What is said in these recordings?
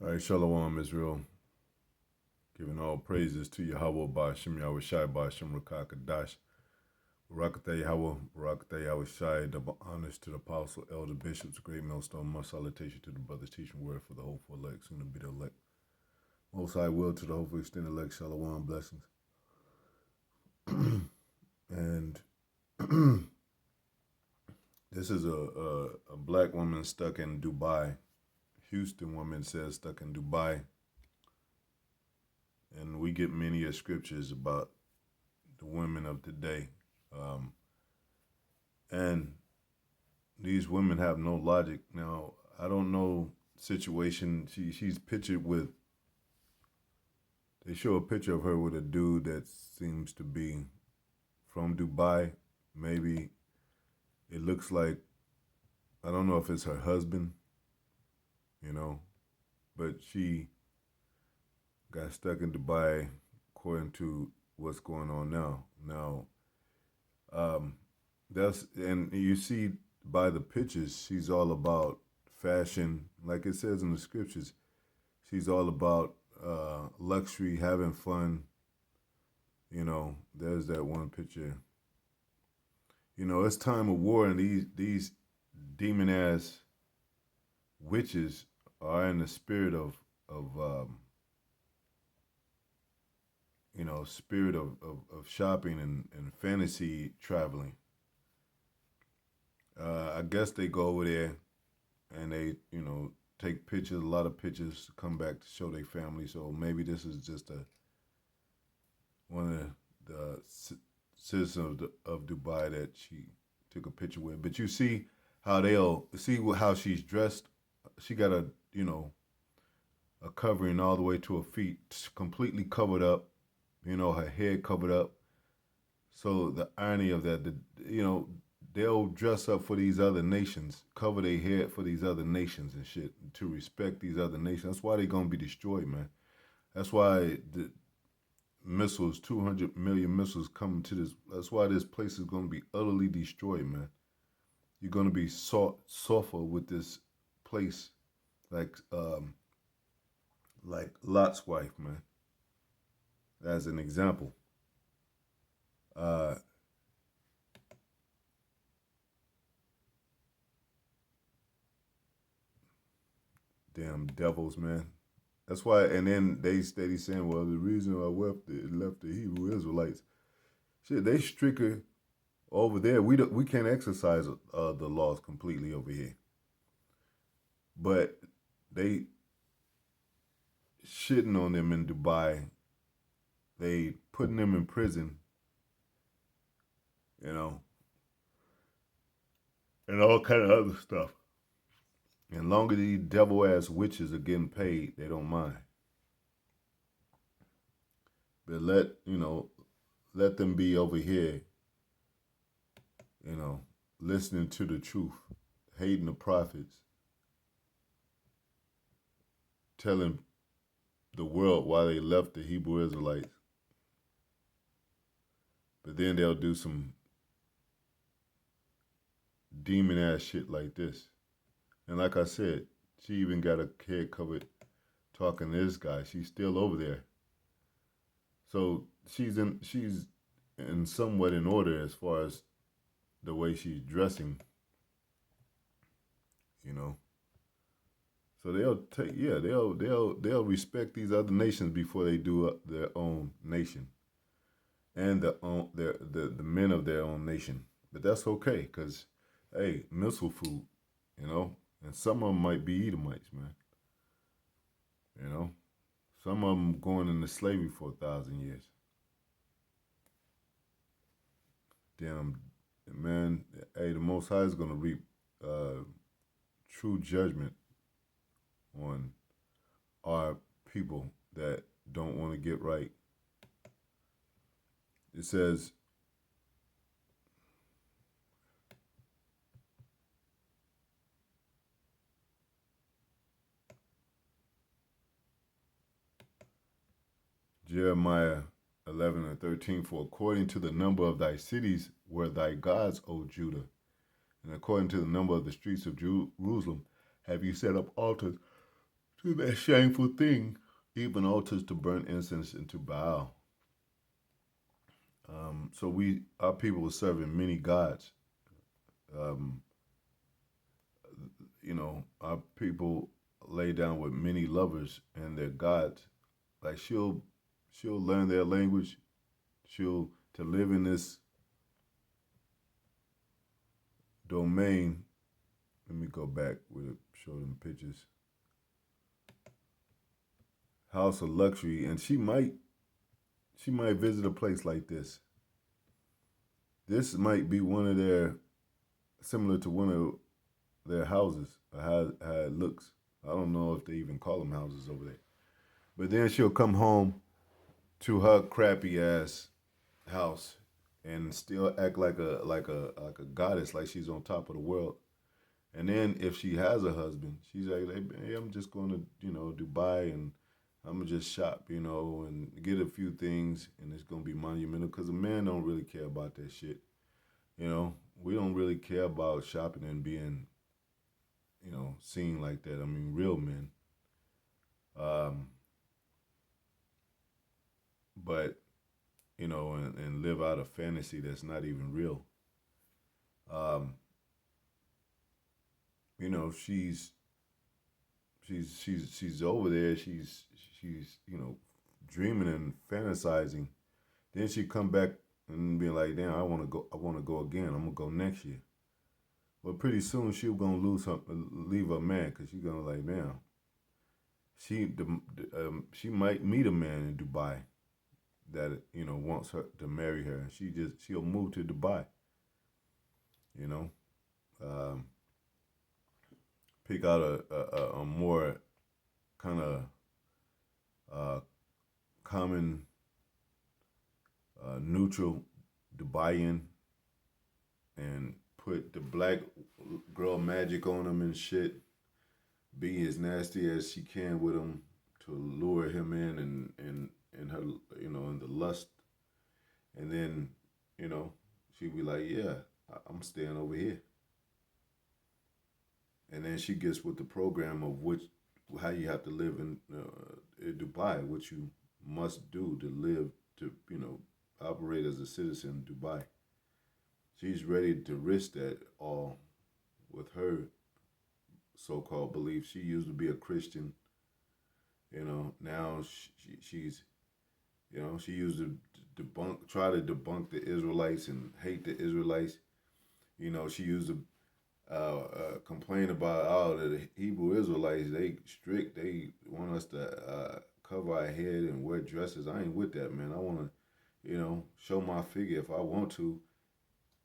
All right, Shalom, Israel. Giving all praises to Yahweh Ba'ashem Yahweh Shai Ba'ashem Rakakadash. Barakatah Yahweh, Barakatah Yahweh Shai. Double honors to the apostle, elder bishops, great millstone. Much salutation to the brothers teaching word for the hopeful elect, soon to be the elect. Most high will to the hopeful extended elect. Shalom, blessings. And this is a black woman stuck in Dubai. Houston woman says stuck in Dubai. And we get many of scriptures about the women of today. And these women have no logic. Now, I don't know situation. She's pictured with, they show a picture of her with a dude that seems to be from Dubai. Maybe it looks like, I don't know if it's her husband, but she got stuck in Dubai according to what's going on now. Now, and you see by the pictures, she's all about fashion, like it says in the scriptures. She's all about luxury, having fun. There's that one picture. It's time of war, and these demon ass witches are in the spirit of spirit of shopping and fantasy traveling. I guess they go over there and they, take pictures, a lot of pictures, come back to show their family. So maybe this is just one of the citizens of Dubai that she took a picture with. But you see how how she's dressed. She got a covering all the way to her feet, completely covered up. Her head covered up. So the irony of that, they'll dress up for these other nations, cover their head for these other nations and shit, to respect these other nations. That's why they're gonna be destroyed, man. That's why the missiles, 200 million missiles coming to this. That's why this place is gonna be utterly destroyed, man. You're gonna be suffer with this place, like Lot's wife, man. As an example, uh, damn devils, man. That's why, and then they steady saying, well, the reason I left the Hebrew Israelites, shit, they stricter over there. We can't exercise the laws completely over here, but they shitting on them in Dubai. They putting them in prison, you know, and all kind of other stuff. And long as these devil ass witches are getting paid, they don't mind. But let them be over here, listening to the truth, hating the prophets, telling the world why they left the Hebrew Israelites. But then they'll do some demon ass shit like this. And like I said, she even got her head covered talking to this guy. She's still over there. So she's in somewhat in order as far as the way she's dressing, you know. So they'll respect these other nations before they do their own nation and the men of their own nation. But that's okay, cause hey, missile food, and some of them might be Edomites, man. Some of them going into slavery for 1,000 years. Damn, man. Hey, the Most High is gonna reap true judgment on our people that don't want to get right. It says, Jeremiah 11 and 13, for according to the number of thy cities were thy gods, O Judah, and according to the number of the streets of Jerusalem have you set up altars to that shameful thing, even altars to burn incense into Baal. So our people were serving many gods. Um, our people lay down with many lovers and their gods. Like she'll learn their language. She'll to live in this domain. Let me go back with it, show them pictures. House of luxury, and she might visit a place like this. This might be one of their similar to one of their houses, or how it looks. I don't know if they even call them houses over there. But then she'll come home to her crappy ass house and still act like a goddess, like she's on top of the world. And then if she has a husband, she's like, hey, I'm just going to Dubai, and I'm gonna just shop, and get a few things, and it's gonna be monumental because a man don't really care about that shit. We don't really care about shopping and being, seen like that. I mean, real men. Um, but and live out a fantasy that's not even real. Um, she's she's over there. She's dreaming and fantasizing. Then she come back and be like, "Damn, I want to go. I want to go again. I'm gonna go next year." But pretty soon she'll gonna leave her man because she's gonna like, "Damn." She might meet a man in Dubai that wants her to marry her, and she'll move to Dubai. You know, um, pick out a more kind of uh, common neutral Dubaian and put the black girl magic on him and shit. Be as nasty as she can with him to lure him in and her in the lust, and then she'd be like, yeah, I'm staying over here, and then she gets with the program of how you have to live in Dubai, what you must do to live to operate as a citizen in Dubai. She's ready to risk that all with her so-called beliefs. She used to be a Christian, Now she's, she used to try to debunk the Israelites and hate the Israelites. She used to complain about the Hebrew Israelites. They strict. They want us to cover our head and wear dresses. I ain't with that, man. I want to, show my figure if I want to.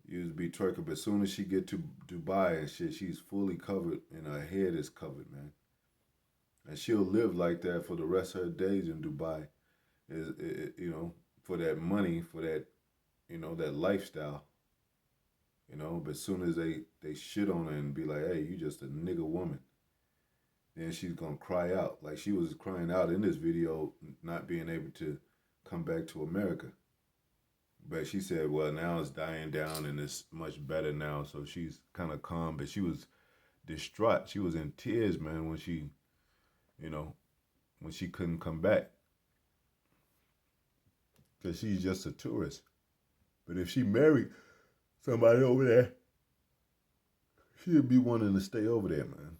Used to be twerking, but as soon as she get to Dubai and shit, she's fully covered and her head is covered, man. And she'll live like that for the rest of her days in Dubai. For that money, for that, that lifestyle. But as soon as they shit on her and be like, hey, you just a nigga woman, then she's gonna cry out like she was crying out in this video, not being able to come back to America. But she said, well, now it's dying down and it's much better now. So she's kind of calm, but she was distraught. She was in tears, man, you know, when she couldn't come back. Because she's just a tourist. But if she married somebody over there, she'd be wanting to stay over there, man.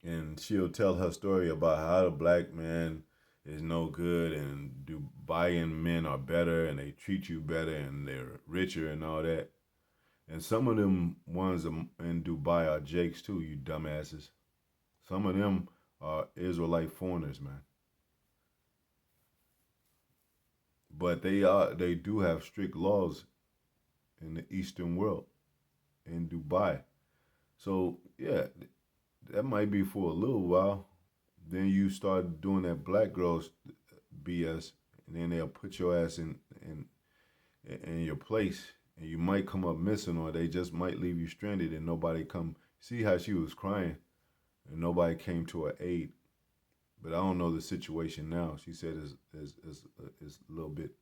And she'll tell her story about how the black man is no good and Dubaian men are better and they treat you better and they're richer and all that. And some of them ones in Dubai are Jakes too, you dumbasses. Some of them are Israelite foreigners, man. But they do have strict laws in the Eastern world, in Dubai. So yeah, that might be for a little while. Then you start doing that black girls BS, and then they'll put your ass in your place, and you might come up missing, or they just might leave you stranded, and nobody come. See how she was crying, and nobody came to her aid. But I don't know the situation now. She said is a little bit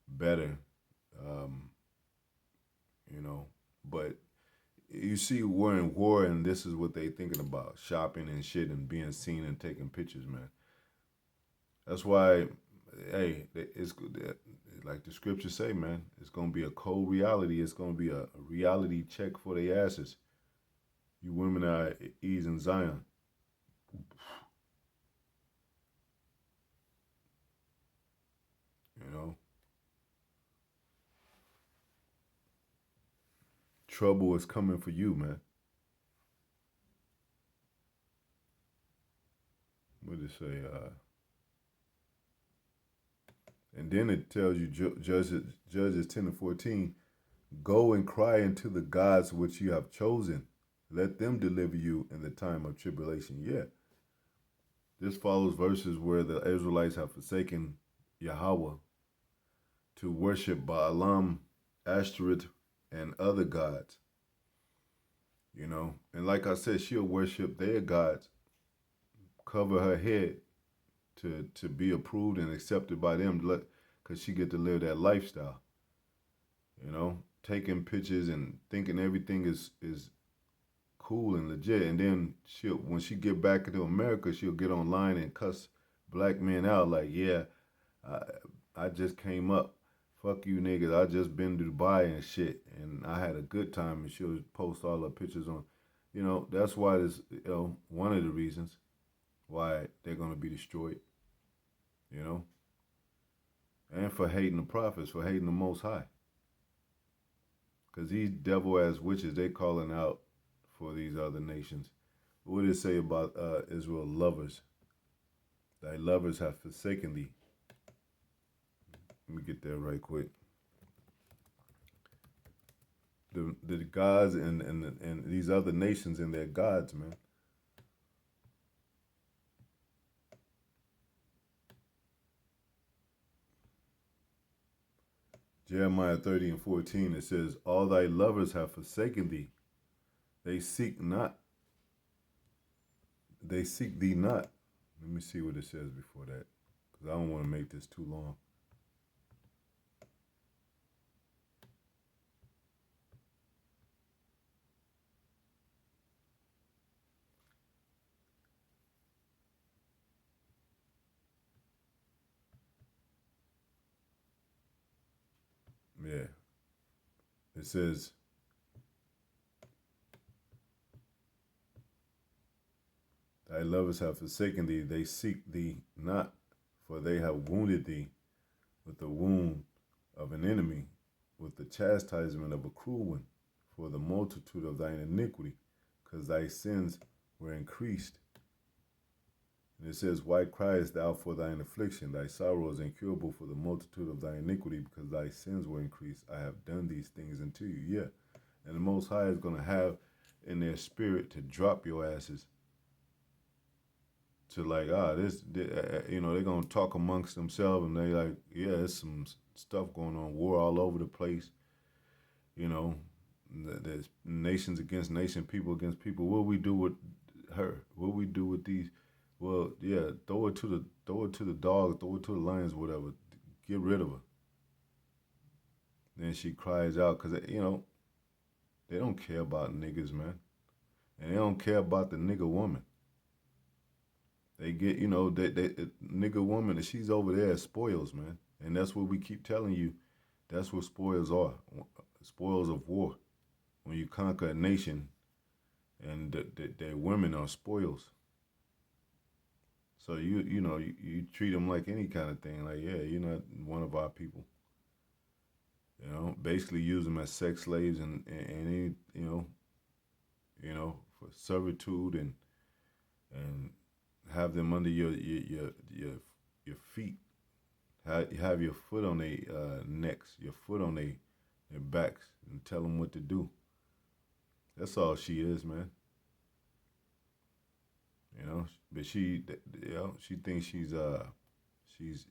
better, um, but you see we're in war, and this is what they thinking about: shopping and shit, and being seen and taking pictures, man. That's why, hey, it's like the scriptures say, man. It's gonna be a cold reality. It's gonna be a reality check for the asses. You women are at ease in Zion, you know. Trouble is coming for you, man. What did it say? And then it tells you, Judges 10 and 14, go and cry unto the gods which you have chosen. Let them deliver you in the time of tribulation. Yeah. This follows verses where the Israelites have forsaken Yahweh to worship Baalam, Ashtoreth, and other gods. You know, and like I said, she'll worship their gods, cover her head to be approved and accepted by them, because she get to live that lifestyle. You know, taking pictures and thinking everything is cool and legit, and then she'll when she get back into America, she'll get online and cuss black men out like, yeah, I I just came up. Fuck you niggas. I just been to Dubai and shit, and I had a good time. And she'll post all her pictures on. You know, that's why this. You know, one of the reasons why they're gonna be destroyed. You know, and for hating the prophets, for hating the Most High, because these devil ass witches they calling out for these other nations. What did it say about Israel lovers? Thy lovers have forsaken thee. Let me get that right quick. The gods and these other nations and their gods, man. Jeremiah 30 and 14, it says, all thy lovers have forsaken thee. They seek not, they seek thee not. Let me see what it says before that, because I don't want to make this too long. Yeah. It says, thy lovers have forsaken thee, they seek thee not, for they have wounded thee with the wound of an enemy, with the chastisement of a cruel one, for the multitude of thine iniquity, because thy sins were increased. And it says, why criest thou for thine affliction? Thy sorrow is incurable for the multitude of thy iniquity, because thy sins were increased. I have done these things unto you. Yeah. And the Most High is going to have in their spirit to drop your asses to like, you know, they're going to talk amongst themselves and they like, yeah, there's some stuff going on, war all over the place. You know, there's nations against nation, people against people. What we do with her? What we do with these? Well, yeah, throw it to the dogs, throw it to the lions, whatever. Get rid of her. Then she cries out because you know they don't care about niggas, man, and they don't care about the nigga woman. They get you know they nigga woman, and she's over there as spoils, man, and that's what we keep telling you. That's what spoils are, spoils of war. When you conquer a nation, and their women are spoils. So you know you treat them like any kind of thing. Like yeah, you're not one of our people. You know, basically use them as sex slaves and any you know for servitude and have them under your feet. Have your foot on their necks, your foot on their backs, and tell them what to do. That's all she is, man. You know, but you know, she thinks she's she's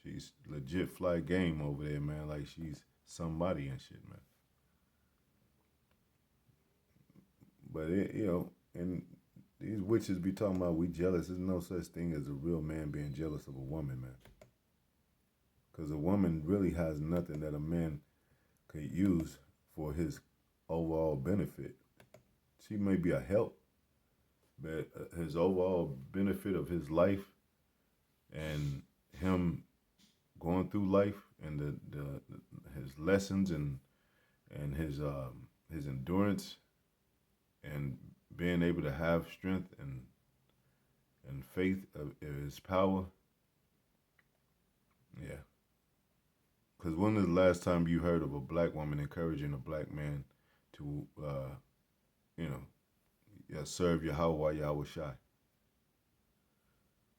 she's legit fly game over there, man. Like she's somebody and shit, man. But you know, and these witches be talking about we jealous. There's no such thing as a real man being jealous of a woman, man. Because a woman really has nothing that a man could use for his overall benefit. She may be a help, but his overall benefit of his life and him going through life and his lessons and his endurance and being able to have strength and faith of his power. Yeah. Because when was the last time you heard of a black woman encouraging a black man to, you know, yeah, serve Yahweh Yahweh Shai?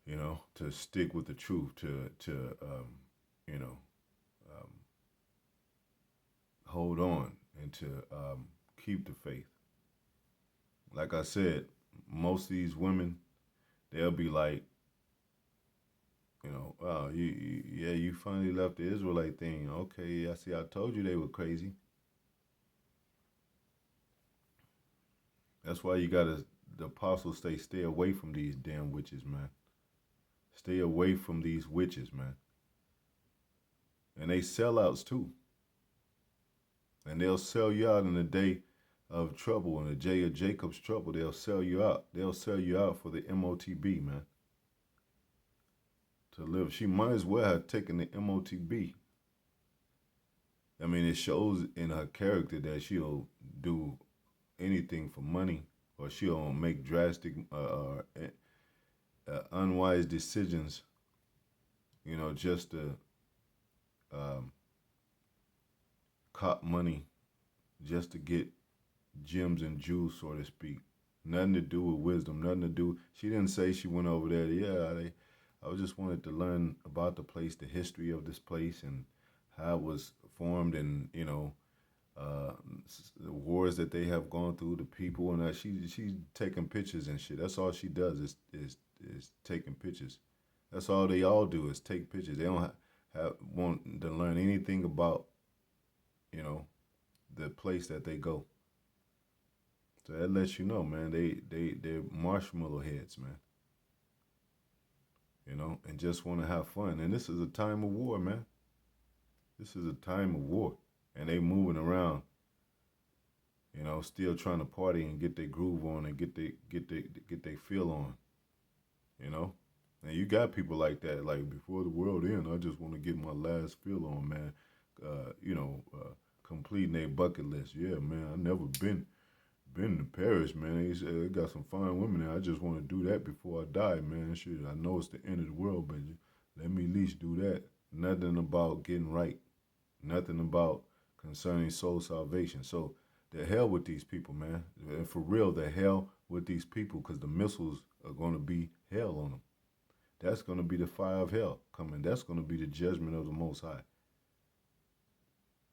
You know, to stick with the truth, to you know, um, hold on and to keep the faith. Like I said, most of these women, they'll be like, oh, yeah, you finally left the Israelite thing. Okay, I see. I told you they were crazy. That's why you gotta. The apostles say, stay away from these damn witches, man. Stay away from these witches, man. And they sellouts too. And they'll sell you out in the day of trouble, in the day of Jacob's trouble. They'll sell you out. They'll sell you out for the MOTB, man. To live, she might as well have taken the MOTB. I mean, it shows in her character that she'll do anything for money, or she'll make drastic, unwise decisions. Just to um, cop money, just to get gems and jewels, so to speak. Nothing to do with wisdom. Nothing to do. She didn't say she went over there. Yeah, I just wanted to learn about the place, the history of this place, and how it was formed, and uh, the wars that they have gone through, the people, and she's taking pictures and shit. That's all she does is taking pictures. That's all they all do is take pictures. They don't want to learn anything about you know the place that they go. So that lets you know, man. They're marshmallow heads, man. And just want to have fun. And this is a time of war, man. This is a time of war, and they moving around, still trying to party and get their groove on and get their feel on, you know. And you got people like that, like before the world end, I just want to get my last feel on, man. Completing their bucket list. Yeah, man, I never been to Paris, man. He said they got some fine women there. I just want to do that before I die, man. Shit, I know it's the end of the world, but let me at least do that. Nothing about getting right. Nothing about concerning soul salvation. So the hell with these people, man. And for real, the hell with these people, because the missiles are going to be hell on them. That's going to be the fire of hell coming. That's going to be the judgment of the Most High.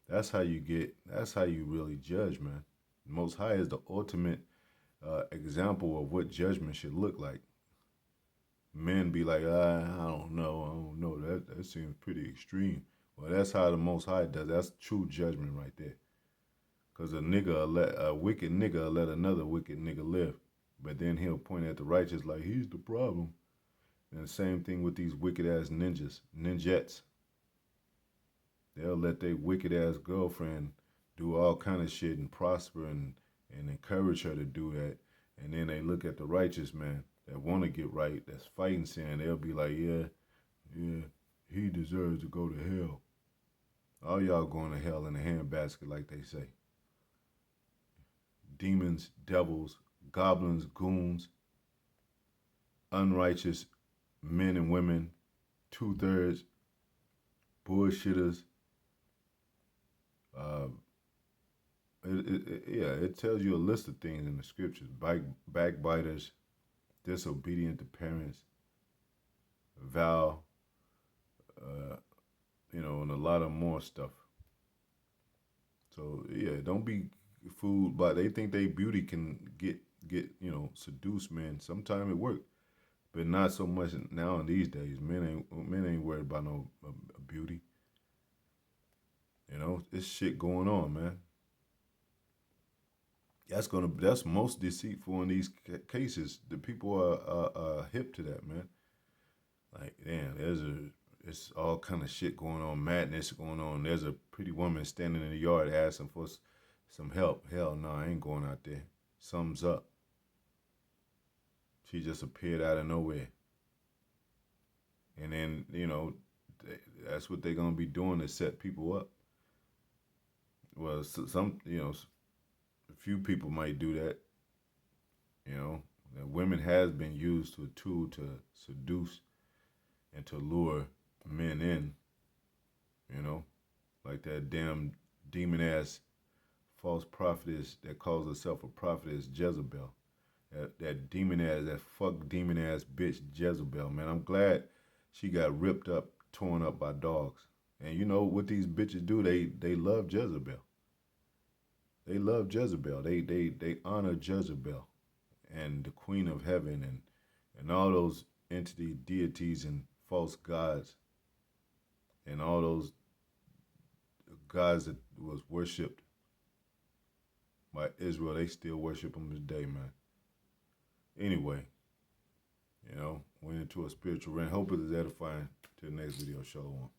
That's how you really judge, man. The Most High is the ultimate example of what judgment should look like. Men be like, I don't know. That seems pretty extreme. Well, that's how the Most High does. That's true judgment right there. Cause a wicked nigga will let another wicked nigga live, but then he'll point at the righteous like he's the problem. And the same thing with these wicked ass ninjettes. They'll let their wicked ass girlfriend do all kind of shit and prosper and encourage her to do that. And then they look at the righteous man that want to get right, that's fighting sin. They'll be like, yeah, he deserves to go to hell. All y'all going to hell in a handbasket, like they say. Demons, devils, goblins, goons, unrighteous men and women, 2/3 bullshitters. It tells you a list of things in the scriptures: backbiters, disobedient to parents, vow, and a lot of more stuff. So yeah, don't be fooled by they think they beauty can get seduce men. Sometimes it works, but not so much now in these days. Men ain't worried about no beauty. This shit going on, man. That's most deceitful in these cases. The people are hip to that, man. Like, damn, it's all kind of shit going on, madness going on. There's a pretty woman standing in the yard asking for some help. Hell no, I ain't going out there. Something's up. She just appeared out of nowhere. And then, that's what they're going to be doing to set people up. Well, some, a few people might do that. Women has been used to a tool to seduce and to lure men in, like that damn demon ass false prophetess that calls herself a prophetess Jezebel. That demon ass, that fuck demon ass bitch Jezebel, man. I'm glad she got ripped up, torn up by dogs. And you know what these bitches do? They love Jezebel. They love Jezebel. They honor Jezebel and the Queen of Heaven and all those entity deities and false gods and all those gods that was worshipped by Israel. They still worship them today, man. Anyway, went into a spiritual rant. Hope it is edifying. To the next video. Shalom.